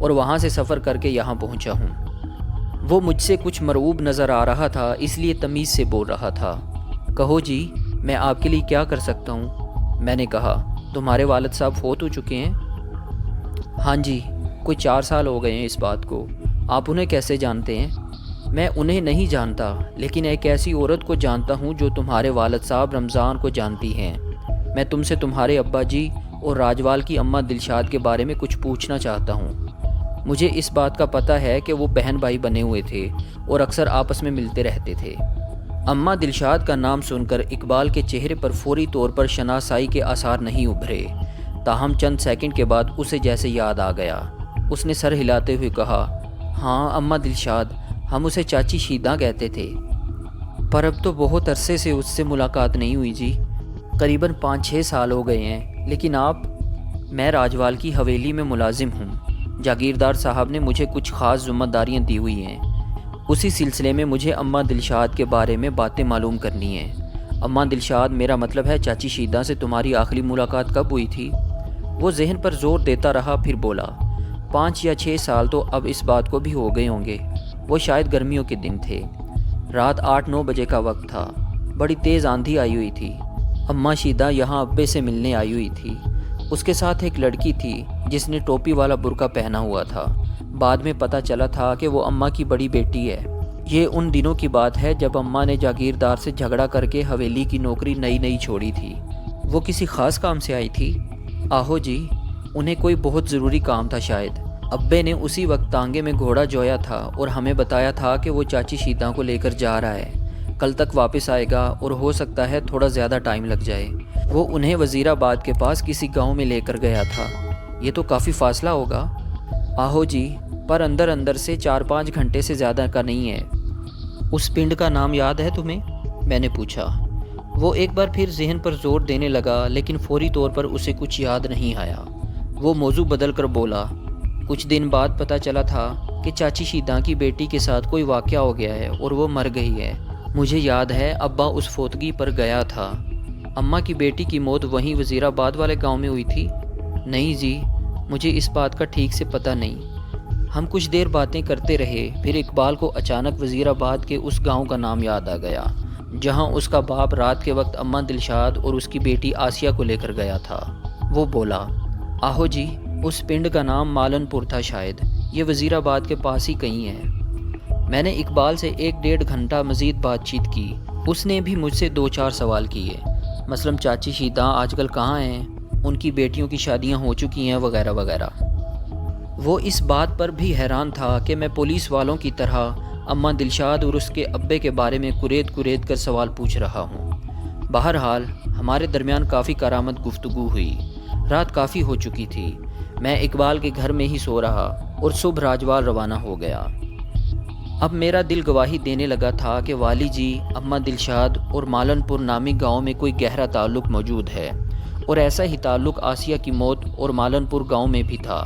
اور وہاں سے سفر کر کے یہاں پہنچا ہوں۔ وہ مجھ سے کچھ مرعوب نظر آ رہا تھا، اس لیے تمیز سے بول رہا تھا۔ کہو جی، میں آپ کے لیے کیا کر سکتا ہوں؟ میں نے کہا۔ تمہارے والد صاحب فوت ہو چکے ہیں؟ ہاں جی، کوئی 4 سال ہو گئے ہیں اس بات کو۔ آپ انہیں کیسے جانتے ہیں؟ میں انہیں نہیں جانتا، لیکن ایک ایسی عورت کو جانتا ہوں جو تمہارے والد صاحب رمضان کو جانتی ہیں۔ میں تم سے تمہارے ابا جی اور راجوال کی اماں دلشاد کے بارے میں کچھ پوچھنا چاہتا ہوں۔ مجھے اس بات کا پتہ ہے کہ وہ بہن بھائی بنے ہوئے تھے اور اکثر آپس میں ملتے رہتے تھے۔ اماں دلشاد کا نام سن کر اقبال کے چہرے پر فوری طور پر شناسائی کے آثار نہیں ابھرے، تاہم چند سیکنڈ کے بعد اسے جیسے یاد آ گیا۔ اس نے سر ہلاتے ہوئے کہا، ہاں اماں دلشاد، ہم اسے چاچی شیدہ کہتے تھے، پر اب تو بہت عرصے سے اس سے ملاقات نہیں ہوئی جی، قریباً 5-6 سال ہو گئے ہیں۔ لیکن آپ؟ میں راجوال کی حویلی میں ملازم ہوں۔ جاگیردار صاحب نے مجھے کچھ خاص ذمہ داریاں دی ہوئی ہیں، اسی سلسلے میں مجھے اماں دلشاد کے بارے میں باتیں معلوم کرنی ہیں۔ اماں دلشاد، میرا مطلب ہے چاچی شیدہ سے تمہاری آخری ملاقات کب ہوئی تھی؟ وہ ذہن پر زور دیتا رہا، پھر بولا، 5 یا 6 سال تو اب اس بات کو بھی ہو گئے ہوں گے۔ وہ شاید گرمیوں کے دن تھے، رات 8-9 بجے کا وقت تھا، بڑی تیز آندھی آئی ہوئی تھی۔ اماں شیدہ یہاں ابے سے ملنے آئی ہوئی تھی، اس کے ساتھ ایک لڑکی تھی جس نے ٹوپی والا برقع پہنا ہوا تھا۔ بعد میں پتہ چلا تھا کہ وہ اماں کی بڑی بیٹی ہے۔ یہ ان دنوں کی بات ہے جب اماں نے جاگیردار سے جھگڑا کر کے حویلی کی نوکری نئی چھوڑی تھی۔ وہ کسی خاص کام سے آئی تھی؟ آہو جی، انہیں کوئی بہت ضروری کام تھا شاید۔ ابے نے اسی وقت تانگے میں گھوڑا جویا تھا اور ہمیں بتایا تھا کہ وہ چاچی شیدہ کو لے کر جا رہا ہے، کل تک واپس آئے گا اور ہو سکتا ہے تھوڑا زیادہ ٹائم لگ جائے۔ وہ انہیں وزیر آباد کے پاس کسی گاؤں میں لے کر گیا تھا۔ یہ تو کافی فاصلہ ہوگا؟ آہو جی، پر اندر سے 4-5 گھنٹے سے زیادہ کا نہیں ہے۔ اس پنڈ کا نام یاد ہے تمہیں؟ میں نے پوچھا۔ وہ ایک بار پھر ذہن پر زور دینے لگا، لیکن فوری طور پر اسے کچھ یاد نہیں آیا۔ وہ موضوع بدل کر بولا، کچھ دن بعد پتہ چلا تھا کہ چاچی شیدہ کی بیٹی کے ساتھ کوئی واقعہ ہو گیا ہے اور وہ مر گئی ہے۔ مجھے یاد ہے ابا اس فوتگی پر گیا تھا۔ اماں کی بیٹی کی موت وہیں وزیر آباد والے گاؤں میں ہوئی تھی؟ نہیں جی، مجھے اس بات کا ٹھیک سے پتہ نہیں۔ ہم کچھ دیر باتیں کرتے رہے، پھر اقبال کو اچانک وزیر آباد کے اس گاؤں کا نام یاد آ گیا جہاں اس کا باپ رات کے وقت اماں دلشاد اور اس کی بیٹی آسیہ کو لے کر گیا تھا۔ وہ بولا، آہو جی، اس پنڈ کا نام مالن پور تھا شاید، یہ وزیر آباد کے پاس ہی کہیں ہے۔ میں نے اقبال سے 1-1.5 گھنٹہ مزید بات چیت کی۔ اس نے بھی مجھ سے 2-4 سوال کیے، مثلاً چاچی شیدہ آج کل کہاں ہیں، ان کی بیٹیوں کی شادیاں ہو چکی ہیں وغیرہ وغیرہ۔ وہ اس بات پر بھی حیران تھا کہ میں پولیس والوں کی طرح اماں دلشاد اور اس کے ابے کے بارے میں کریت کر سوال پوچھ رہا ہوں۔ بہرحال ہمارے درمیان کافی کارآمد گفتگو ہوئی۔ رات کافی ہو چکی تھی۔ میں اقبال کے گھر میں ہی سو رہا اور صبح راجوال روانہ ہو گیا۔ اب میرا دل گواہی دینے لگا تھا کہ والی جی، اماں دلشاد اور مالن پور نامی گاؤں میں کوئی گہرا تعلق موجود ہے، اور ایسا ہی تعلق آسیہ کی موت اور مالن پور گاؤں میں بھی تھا۔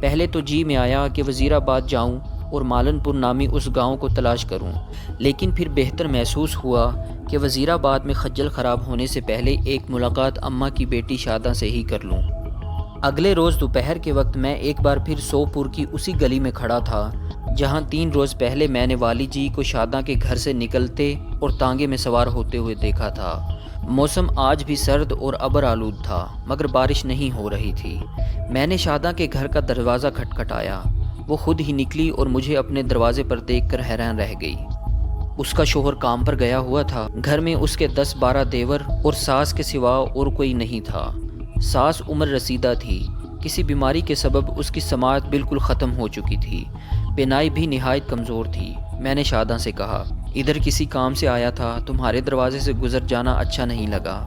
پہلے تو جی میں آیا کہ وزیر آباد جاؤں اور مالن پور نامی اس گاؤں کو تلاش کروں، لیکن پھر بہتر محسوس ہوا کہ وزیر آباد میں خجل خراب ہونے سے پہلے ایک ملاقات اماں کی بیٹی شادہ سے ہی کر لوں۔ اگلے روز دوپہر کے وقت میں ایک بار پھر سو پور کی اسی گلی میں کھڑا تھا جہاں 3 روز پہلے میں نے والی جی کو شادہ کے گھر سے نکلتے اور تانگے میں سوار ہوتے ہوئے دیکھا تھا۔ موسم آج بھی سرد اور ابر آلود تھا، مگر بارش نہیں ہو رہی تھی۔ میں نے شادہ کے گھر کا دروازہ کھٹکھٹایا۔ وہ خود ہی نکلی اور مجھے اپنے دروازے پر دیکھ کر حیران رہ گئی۔ اس کا شوہر کام پر گیا ہوا تھا۔ گھر میں اس کے 10-12 دیور اور ساس کے سوا اور کوئی نہیں تھا۔ ساس عمر رسیدہ تھی، کسی بیماری کے سبب اس کی سماعت بالکل ختم ہو چکی تھی، بینائی بھی نہایت کمزور تھی۔ میں نے شادہ سے کہا، ادھر کسی کام سے آیا تھا، تمہارے دروازے سے گزر جانا اچھا نہیں لگا۔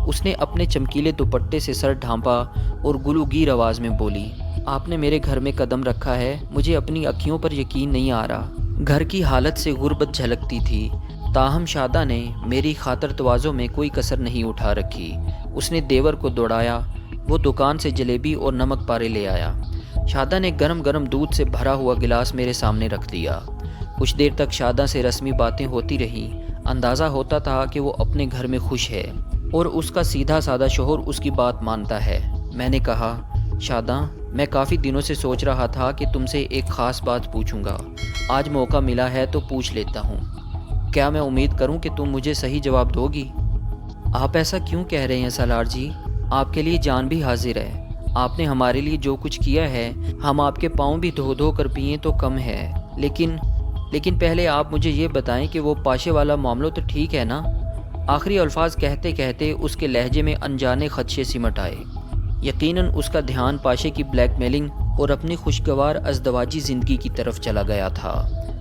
اس نے اپنے چمکیلے دوپٹے سے سر ڈھانپا اور گلوگیر آواز میں بولی، آپ نے میرے گھر میں قدم رکھا ہے، مجھے اپنی اکھیوں پر یقین نہیں آ رہا۔ گھر کی حالت سے غربت جھلکتی تھی، تاہم شادہ نے میری خاطر تواضع میں کوئی کسر نہیں اٹھا رکھی۔ اس نے دیور کو دوڑایا، وہ دکان سے جلیبی اور نمک پارے لے آیا۔ شادہ نے گرم گرم دودھ سے بھرا ہوا گلاس میرے سامنے رکھ دیا۔ کچھ دیر تک شادہ سے رسمی باتیں ہوتی رہیں۔ اندازہ ہوتا تھا کہ وہ اپنے گھر میں خوش ہے اور اس کا سیدھا سادہ شوہر اس کی بات مانتا ہے۔ میں نے کہا، شادہ، میں کافی دنوں سے سوچ رہا تھا کہ تم سے ایک خاص بات پوچھوں گا۔ آج موقع ملا ہے تو پوچھ لیتا ہوں۔ کیا میں امید کروں کہ تم مجھے صحیح جواب دو گی؟ آپ ایسا کیوں کہہ رہے ہیں سالار جی؟ آپ کے لیے جان بھی حاضر ہے۔ آپ نے ہمارے لیے جو کچھ کیا ہے، ہم آپ کے پاؤں بھی دھو دھو کر پئیں تو کم ہے۔ لیکن پہلے آپ مجھے یہ بتائیں کہ وہ پاشے والا معاملہ تو ٹھیک ہے نا؟ آخری الفاظ کہتے کہتے اس کے لہجے میں انجانے خدشے سمٹ آئے۔ یقیناً اس کا دھیان پاشے کی بلیک میلنگ اور اپنی خوشگوار ازدواجی زندگی کی طرف چلا گیا تھا۔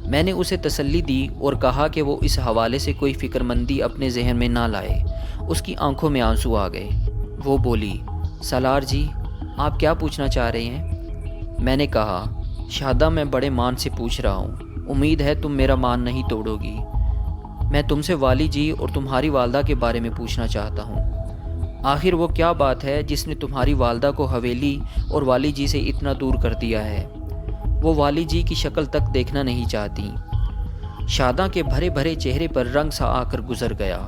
میں نے اسے تسلی دی اور کہا کہ وہ اس حوالے سے کوئی فکر مندی اپنے ذہن میں نہ لائے۔ اس کی آنکھوں میں آنسو آ گئے۔ وہ بولی، سالار جی، آپ کیا پوچھنا چاہ رہے ہیں؟ میں نے کہا، شادہ میں بڑے مان سے پوچھ رہا ہوں، امید ہے تم میرا مان نہیں توڑو گی۔ میں تم سے والی جی اور تمہاری والدہ کے بارے میں پوچھنا چاہتا ہوں۔ آخر وہ کیا بات ہے جس نے تمہاری والدہ کو حویلی اور والی جی سے اتنا دور کر دیا ہے؟ وہ والی جی کی شکل تک دیکھنا نہیں چاہتی۔ شاداں کے بھرے بھرے چہرے پر رنگ سا آ کر گزر گیا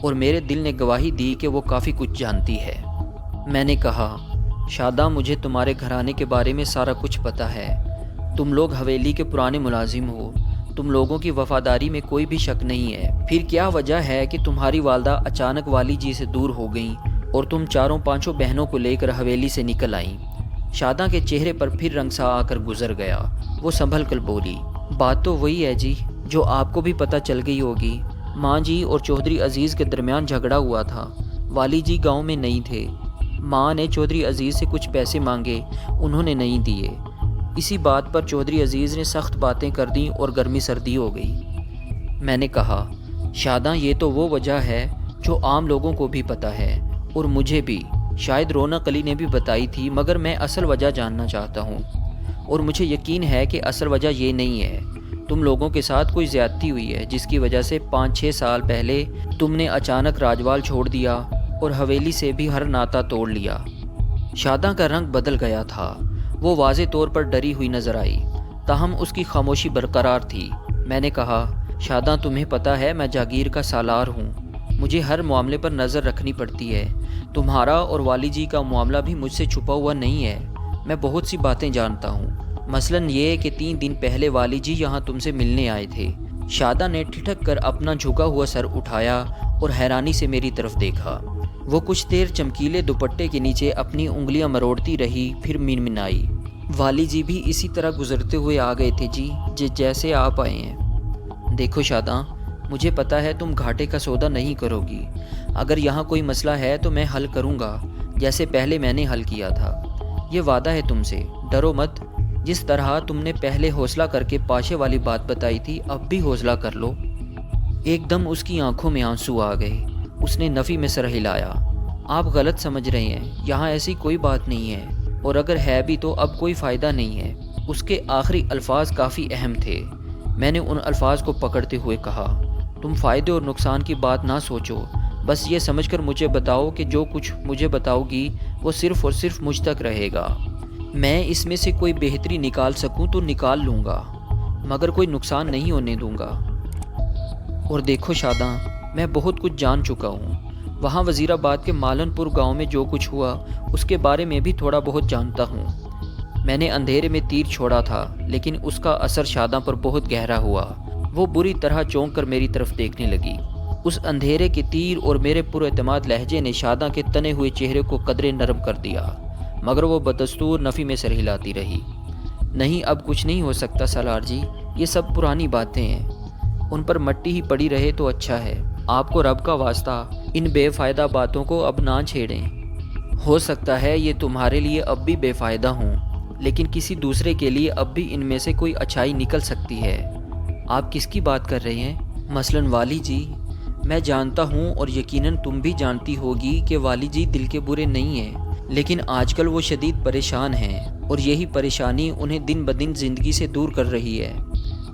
اور میرے دل نے گواہی دی کہ وہ کافی کچھ جانتی ہے۔ میں نے کہا، شاداں، مجھے تمہارے گھرانے کے بارے میں سارا کچھ پتہ ہے۔ تم لوگ حویلی کے پرانے ملازم ہو، تم لوگوں کی وفاداری میں کوئی بھی شک نہیں ہے۔ پھر کیا وجہ ہے کہ تمہاری والدہ اچانک والی جی سے دور ہو گئیں اور تم چاروں پانچوں بہنوں کو لے کر حویلی سے نکل آئیں؟ شاداں کے چہرے پر پھر رنگ سا آ کر گزر گیا۔ وہ سنبھل کر بولی، بات تو وہی ہے جی جو آپ کو بھی پتہ چل گئی ہوگی۔ ماں جی اور چودھری عزیز کے درمیان جھگڑا ہوا تھا۔ والی جی گاؤں میں نہیں تھے۔ ماں نے چودھری عزیز سے کچھ پیسے مانگے، انہوں نے نہیں دیے۔ اسی بات پر چودھری عزیز نے سخت باتیں کر دیں اور گرمی سردی ہو گئی۔ میں نے کہا، شاداں، یہ تو وہ وجہ ہے جو عام لوگوں کو بھی پتہ ہے اور مجھے بھی، شاید رونق علی نے بھی بتائی تھی، مگر میں اصل وجہ جاننا چاہتا ہوں اور مجھے یقین ہے کہ اصل وجہ یہ نہیں ہے۔ تم لوگوں کے ساتھ کوئی زیادتی ہوئی ہے جس کی وجہ سے 5-6 سال پہلے تم نے اچانک راجوال چھوڑ دیا اور حویلی سے بھی ہر ناطہ توڑ لیا۔ شاداں کا رنگ بدل گیا تھا۔ وہ واضح طور پر ڈری ہوئی نظر آئی، تاہم اس کی خاموشی برقرار تھی۔ میں نے کہا، شاداں، تمہیں پتہ ہے میں جاگیر کا سالار ہوں، مجھے ہر معاملے پر نظر رکھنی پڑتی ہے۔ تمہارا اور والی جی کا معاملہ بھی مجھ سے چھپا ہوا نہیں ہے۔ میں بہت سی باتیں جانتا ہوں، مثلاً یہ کہ 3 دن پہلے والی جی یہاں تم سے ملنے آئے تھے۔ شاداں نے ٹھٹک کر اپنا جھکا ہوا سر اٹھایا اور حیرانی سے میری طرف دیکھا۔ وہ کچھ دیر چمکیلے دوپٹے کے نیچے اپنی انگلیاں مروڑتی رہی، پھر منمنائی، والی جی بھی اسی طرح گزرتے ہوئے آ گئے تھے جی، جیسے آپ آئے ہیں۔ دیکھو شاداں، مجھے پتہ ہے تم گھاٹے کا سودا نہیں کرو گی۔ اگر یہاں کوئی مسئلہ ہے تو میں حل کروں گا، جیسے پہلے میں نے حل کیا تھا۔ یہ وعدہ ہے تم سے، ڈرو مت۔ جس طرح تم نے پہلے حوصلہ کر کے پاشے والی بات بتائی تھی، اب بھی حوصلہ کر لو۔ ایک دم اس کی آنکھوں میں آنسو آ گئے۔ اس نے نفی میں سر ہلایا۔ آپ غلط سمجھ رہے ہیں، یہاں ایسی کوئی بات نہیں ہے، اور اگر ہے بھی تو اب کوئی فائدہ نہیں ہے۔ اس کے آخری الفاظ کافی اہم تھے۔ میں نے ان الفاظ کو پکڑتے ہوئے کہا، تم فائدے اور نقصان کی بات نہ سوچو، بس یہ سمجھ کر مجھے بتاؤ کہ جو کچھ مجھے بتاؤ گی وہ صرف اور صرف مجھ تک رہے گا۔ میں اس میں سے کوئی بہتری نکال سکوں تو نکال لوں گا، مگر کوئی نقصان نہیں ہونے دوں گا۔ اور دیکھو شاداں، میں بہت کچھ جان چکا ہوں۔ وہاں وزیر آباد کے مالن پور گاؤں میں جو کچھ ہوا اس کے بارے میں بھی تھوڑا بہت جانتا ہوں۔ میں نے اندھیرے میں تیر چھوڑا تھا، لیکن اس کا اثر شاداں پر بہت گہرا ہوا۔ وہ بری طرح چونک کر میری طرف دیکھنے لگی۔ اس اندھیرے کے تیر اور میرے پراعتماد لہجے نے شاداں کے تنے ہوئے چہرے کو قدرے نرم کر دیا، مگر وہ بدستور نفی میں سر ہلاتی رہی۔ نہیں، اب کچھ نہیں ہو سکتا سالار جی، یہ سب پرانی باتیں ہیں، ان پر مٹی ہی پڑی رہے تو اچھا ہے۔ آپ کو رب کا واسطہ ان بے فائدہ باتوں کو اب نہ چھیڑیں۔ ہو سکتا ہے یہ تمہارے لیے اب بھی بے فائدہ ہوں، لیکن کسی دوسرے کے لیے اب بھی ان میں سے کوئی اچھائی نکل سکتی ہے۔ آپ کس کی بات کر رہے ہیں؟ مثلاً والی جی۔ میں جانتا ہوں اور یقیناً تم بھی جانتی ہوگی کہ والی جی دل کے برے نہیں ہیں، لیکن آج کل وہ شدید پریشان ہیں اور یہی پریشانی انہیں دن بدن زندگی سے دور کر رہی ہے۔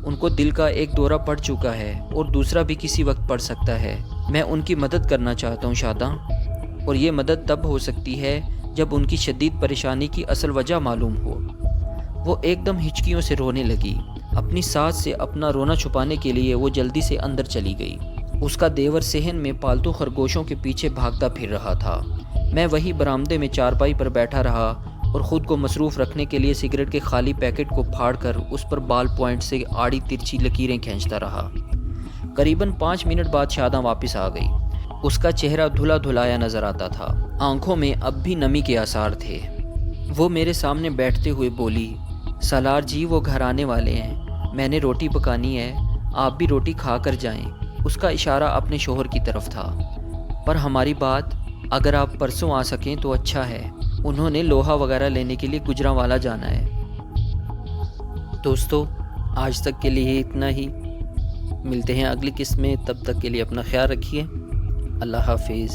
ان کو دل کا ایک دورہ پڑ چکا ہے اور دوسرا بھی کسی وقت پڑ سکتا ہے۔ میں ان کی مدد کرنا چاہتا ہوں شاداں، اور یہ مدد تب ہو سکتی ہے جب ان کی شدید پریشانی کی اصل وجہ معلوم ہو۔ وہ ایک دم ہچکیوں سے رونے لگی۔ اپنی ساس سے اپنا رونا چھپانے کے لیے وہ جلدی سے اندر چلی گئی۔ اس کا دیور صحن میں پالتو خرگوشوں کے پیچھے بھاگتا پھر رہا تھا۔ میں وہی برآمدے میں چارپائی پر بیٹھا رہا اور خود کو مصروف رکھنے کے لیے سگریٹ کے خالی پیکٹ کو پھاڑ کر اس پر بال پوائنٹ سے آڑی ترچھی لکیریں کھینچتا رہا۔ قریباً 5 منٹ بعد شاداں واپس آ گئی۔ اس کا چہرہ دھلا دھلایا نظر آتا تھا، آنکھوں میں اب بھی نمی کے آثار تھے۔ وہ میرے سامنے بیٹھتے ہوئے بولی، سالار جی وہ گھر آنے والے ہیں، میں نے روٹی پکانی ہے، آپ بھی روٹی کھا کر جائیں۔ اس کا اشارہ اپنے شوہر کی طرف تھا۔ پر ہماری بات، اگر آپ پرسوں آ سکیں تو اچھا ہے، انہوں نے لوہا وغیرہ لینے کے لیے گجرانوالہ جانا ہے۔ دوستو، آج تک کے لیے اتنا ہی، ملتے ہیں اگلی قسط میں، تب تک کے لیے اپنا خیال رکھیے، اللہ حافظ۔